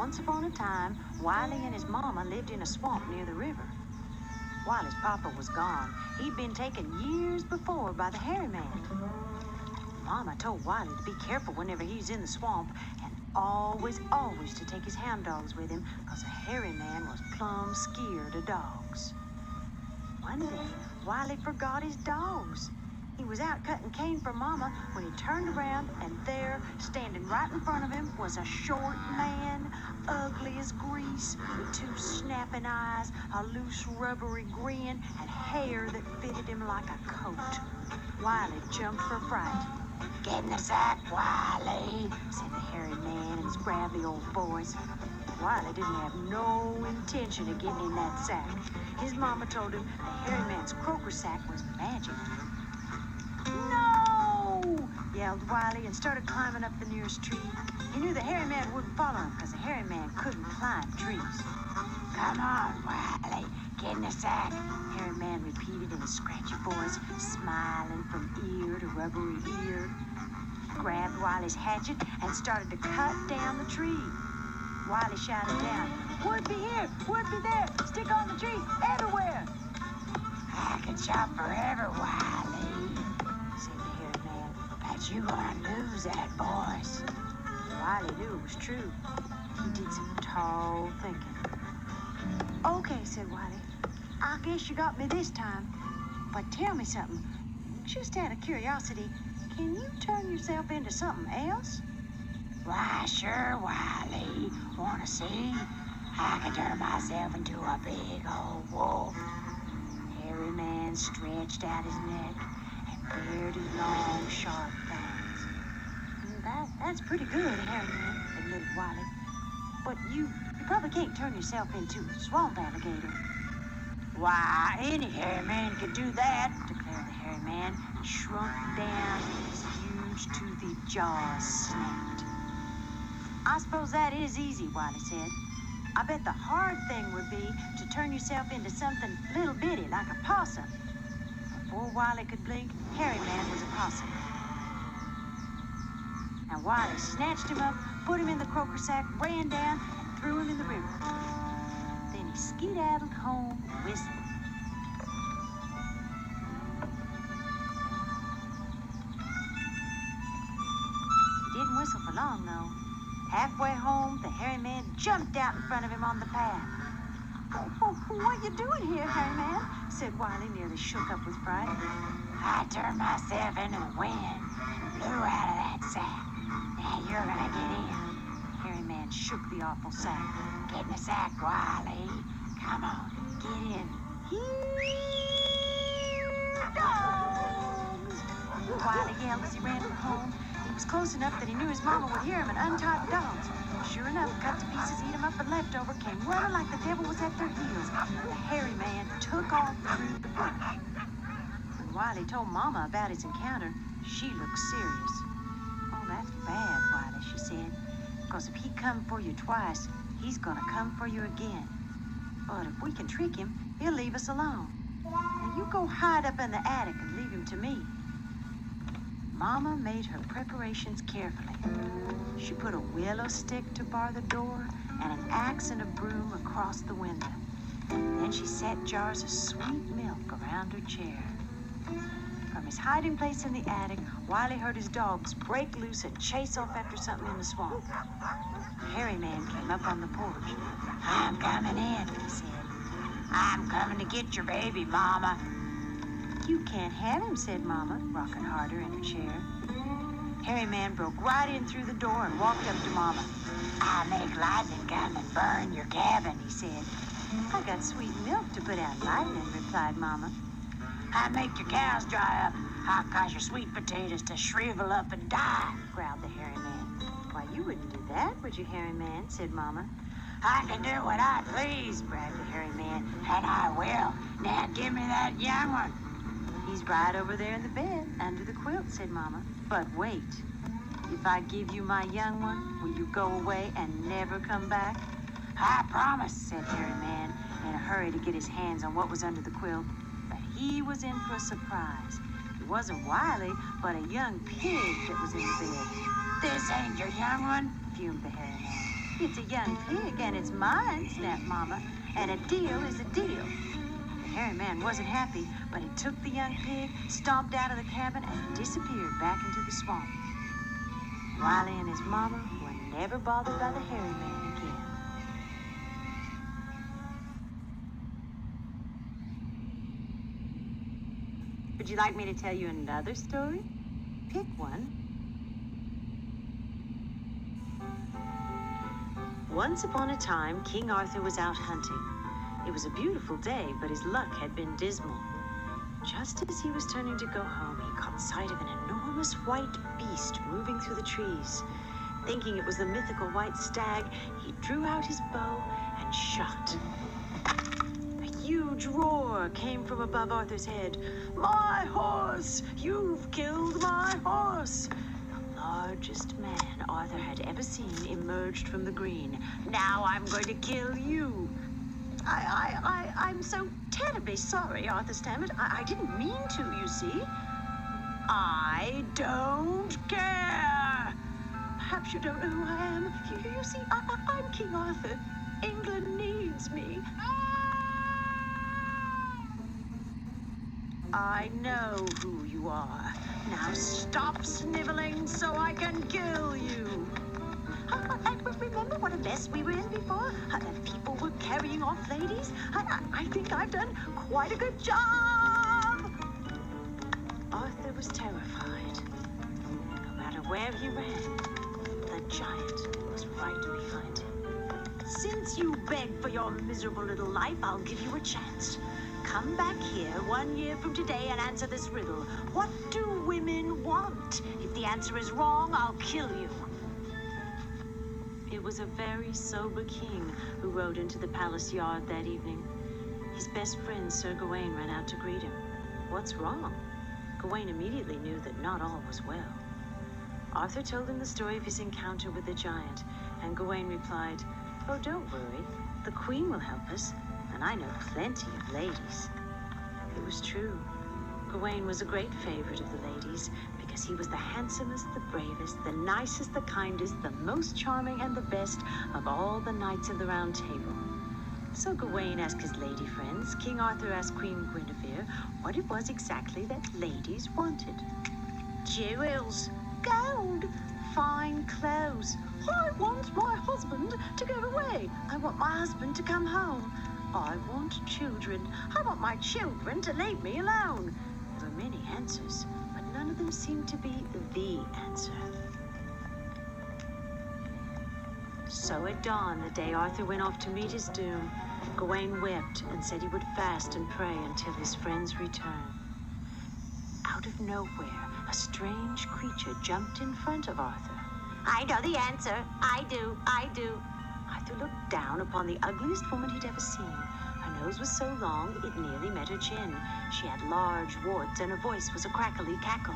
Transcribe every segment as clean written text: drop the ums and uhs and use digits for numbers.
Once upon a time, Wiley and his mama lived in a swamp near the river. While his papa was gone, he'd been taken years before by the hairy man. Mama told Wiley to be careful whenever he's in the swamp and always to take his hound dogs with him because the hairy man was plumb scared of dogs. One day, Wiley forgot his dogs. He was out cutting cane for Mama when he turned around, and there, standing right in front of him, was a short man, ugly as grease, with two snapping eyes, a loose rubbery grin, and hair that fitted him like a coat. Wiley jumped for fright. "Get in the sack, Wiley," said the hairy man in his gravelly old voice. Wiley didn't have no intention of getting in that sack. His mama told him the hairy man's croaker sack was magic. "No!" yelled Wiley and started climbing up the nearest tree. He knew the hairy man wouldn't follow him because the hairy man couldn't climb trees. "Come on, Wiley, get in the sack," the hairy man repeated in a scratchy voice, smiling from ear to rubbery ear. He grabbed Wiley's hatchet and started to cut down the tree. Wiley shouted down, "Wood be here, wood be there, stick on the tree, everywhere." "I can chop forever, Wiley," said the hairy man, "but you gonna lose that voice." Wiley knew it was true. He did some tall thinking. "Okay," said Wiley, "I guess you got me this time. But tell me something, just out of curiosity, can you turn yourself into something else?" "Why, sure, Wiley. Wanna see? I can turn myself into a big old wolf." The hairy man stretched out his neck and bared his long, sharp fangs. That's pretty good, hairy man," admitted Wiley. "But you probably can't turn yourself into a swamp alligator." "Why, any hairy man could do that," declared the hairy man, and shrunk down and his huge, toothy jaws snapped. "I suppose that is easy," Wiley said. "I bet the hard thing would be to turn yourself into something little bitty like a possum." Before Wiley could blink, Hairy Man was a possum. And Wiley snatched him up, put him in the croaker sack, ran down, and threw him in the river. Then he skedaddled home whistling. He didn't whistle for long, though. Halfway home, the hairy man jumped out in front of him on the path. "Oh, what you doing here, hairy man?" said Wiley, nearly shook up with fright. "I turned myself into the wind and blew out of that sack. Now you're gonna get in." The hairy man shook the awful sack. "Get in the sack, Wiley. Come on, get in." "Here, dogs!" Wiley yelled as he ran for home. He was close enough that he knew his mama would hear him and untie the dogs. Sure enough, cut to pieces, eat 'em up, and leftover came running like the devil was at their heels. The hairy man took off through the brush. When Wiley told Mama about his encounter, she looked serious. "Oh, that's bad, Wiley," she said, "because if he come for you twice, he's gonna come for you again. But if we can trick him, he'll leave us alone. Now you go hide up in the attic and leave him to me." Mama made her preparations carefully. She put a willow stick to bar the door and an axe and a broom across the window. Then she set jars of sweet milk around her chair. From his hiding place in the attic, Wiley heard his dogs break loose and chase off after something in the swamp. The hairy man came up on the porch. "I'm coming in," he said. "I'm coming to get your baby, Mama." "You can't have him," said Mama, rocking harder in her chair. Hairy Man broke right in through the door and walked up to Mama. "I make lightning come and burn your cabin," he said. "I got sweet milk to put out lightning," replied Mama. "I make your cows dry up. I cause your sweet potatoes to shrivel up and die," growled the hairy man. "Why, you wouldn't do that, would you, hairy man?" said Mama. "I can do what I please," bragged the hairy man, "and I will. Now give me that young one." "He's right over there in the bed, under the quilt," said Mama. "But wait. If I give you my young one, will you go away and never come back?" "I promise," said Hairy Man, in a hurry to get his hands on what was under the quilt. But he was in for a surprise. It wasn't Wiley, but a young pig that was in the bed. "This ain't your young one," fumed the hairy man. It's a young pig, and it's mine, snapped Mama. And a deal is a deal. The hairy man wasn't happy, but he took the young pig, stomped out of the cabin, and disappeared back into the swamp. Wiley and his mama were never bothered by the hairy man again. Would you like me to tell you another story? Pick one. Once upon a time, King Arthur was out hunting. It was a beautiful day, but his luck had been dismal. Just as he was turning to go home, he caught sight of an enormous white beast moving through the trees. Thinking it was the mythical white stag, he drew out his bow and shot. A huge roar came from above Arthur's head. "My horse! You've killed my horse!" The largest man Arthur had ever seen emerged from the green. "Now I'm going to kill you." I'm so terribly sorry," Arthur stammered. I didn't mean to, you see." "I don't care." "Perhaps you don't know who I am. You see, I'm King Arthur. England needs me." "I know who you are. Now stop sniveling so I can kill you." Remember what a mess we were in before? People were carrying off ladies. I think I've done quite a good job. Arthur was terrified. No matter where he ran, the giant was right behind him. "Since you begged for your miserable little life, I'll give you a chance. Come back here 1 year from today and answer this riddle. What do women want? If the answer is wrong, I'll kill you." It was a very sober king who rode into the palace yard that evening. His best friend, Sir Gawain, ran out to greet him. "What's wrong?" Gawain immediately knew that not all was well. Arthur told him the story of his encounter with the giant, and Gawain replied, "Oh, don't worry. The queen will help us, and I know plenty of ladies." It was true. Gawain was a great favorite of the ladies because he was the handsomest, the bravest, the nicest, the kindest, the most charming, and the best of all the knights of the Round Table. So Gawain asked his lady friends, King Arthur asked Queen Guinevere, what it was exactly that ladies wanted. "Jewels, gold, fine clothes. I want my husband to go away. I want my husband to come home. I want children. I want my children to leave me alone." There were many answers, but none of them seemed to be the answer. So at dawn, the day Arthur went off to meet his doom, Gawain wept and said he would fast and pray until his friends returned. Out of nowhere, a strange creature jumped in front of Arthur. "I know the answer. I do. Arthur looked down upon the ugliest woman he'd ever seen. Her nose was so long, it nearly met her chin. She had large warts, and her voice was a crackly cackle.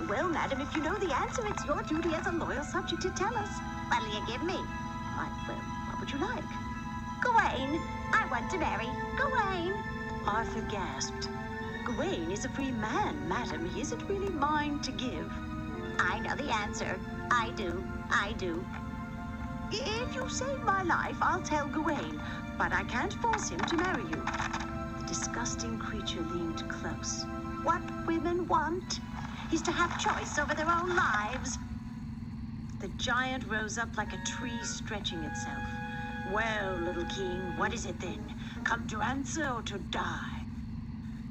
Well, madam, if you know the answer, it's your duty as a loyal subject to tell us." "What'll you give me?" Well, what would you like?" "Gawain. I want to marry Gawain." Arthur gasped. "Gawain is a free man, madam. He isn't really mine to give." "I know the answer. I do. If you save my life, I'll tell Gawain, but I can't force him to marry you." The disgusting creature leaned close. "What women want is to have choice over their own lives." The giant rose up like a tree stretching itself. "Well, little king, what is it then? Come to answer or to die?"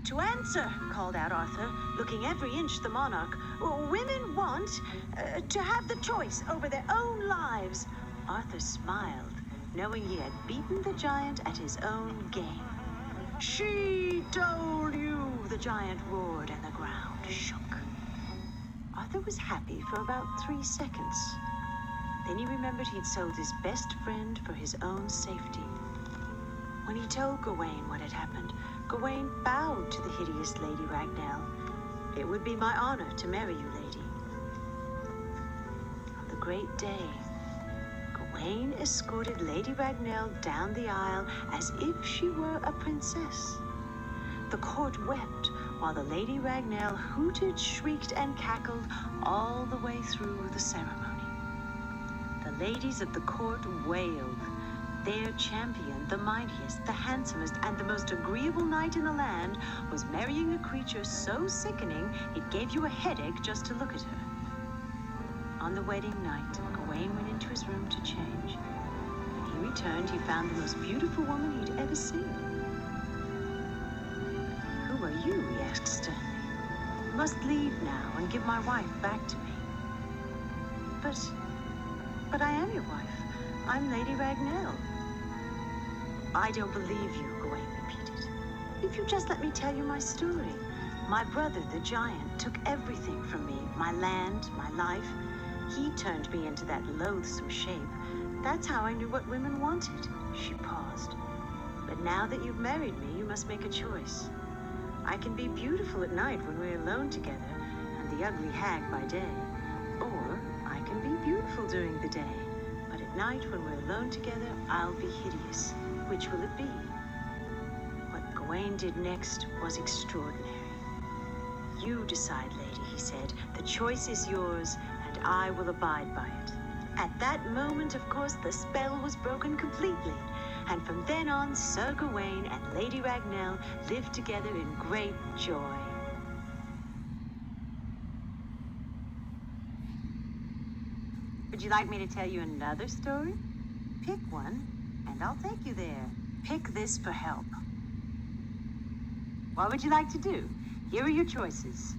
"To answer," called out Arthur, looking every inch the monarch. "Women want to have the choice over their own lives." Arthur smiled, knowing he had beaten the giant at his own game. "She told you," the giant roared, and the ground shook. Arthur was happy for about 3 seconds. Then he remembered he'd sold his best friend for his own safety. When he told Gawain what had happened, Gawain bowed to the hideous Lady Ragnell. "It would be my honor to marry you, lady." On the great day, Gawain escorted Lady Ragnell down the aisle as if she were a princess. The court wept while the Lady Ragnell hooted, shrieked, and cackled all the way through the ceremony. The The ladies of the court wailed. Their champion, the mightiest, the handsomest, and the most agreeable knight in the land, was marrying a creature so sickening it gave you a headache just to look at her. On the wedding night, Gawain went into his room to change. When he returned, he found the most beautiful woman he'd ever seen. "Who are you?" he asked sternly. "You must leave now and give my wife back to me." But I am your wife. I'm Lady Ragnell." "I don't believe you," Gawain repeated. "If you just let me tell you my story. My brother, the giant, took everything from me, my land, my life. He turned me into that loathsome shape. That's how I knew what women wanted." She paused. "But now that you've married me, you must make a choice. I can be beautiful at night when we're alone together, and the ugly hag by day. Or I can be beautiful during the day, but at night when we're alone together, I'll be hideous. Which will it be?" What Gawain did next was extraordinary. "You decide, lady," he said. "The choice is yours, and I will abide by it." At that moment, of course, the spell was broken completely, and from then on, Sir Gawain and Lady Ragnell lived together in great joy. Would you like me to tell you another story? Pick one, and I'll take you there. Pick this for help. What would you like to do? Here are your choices.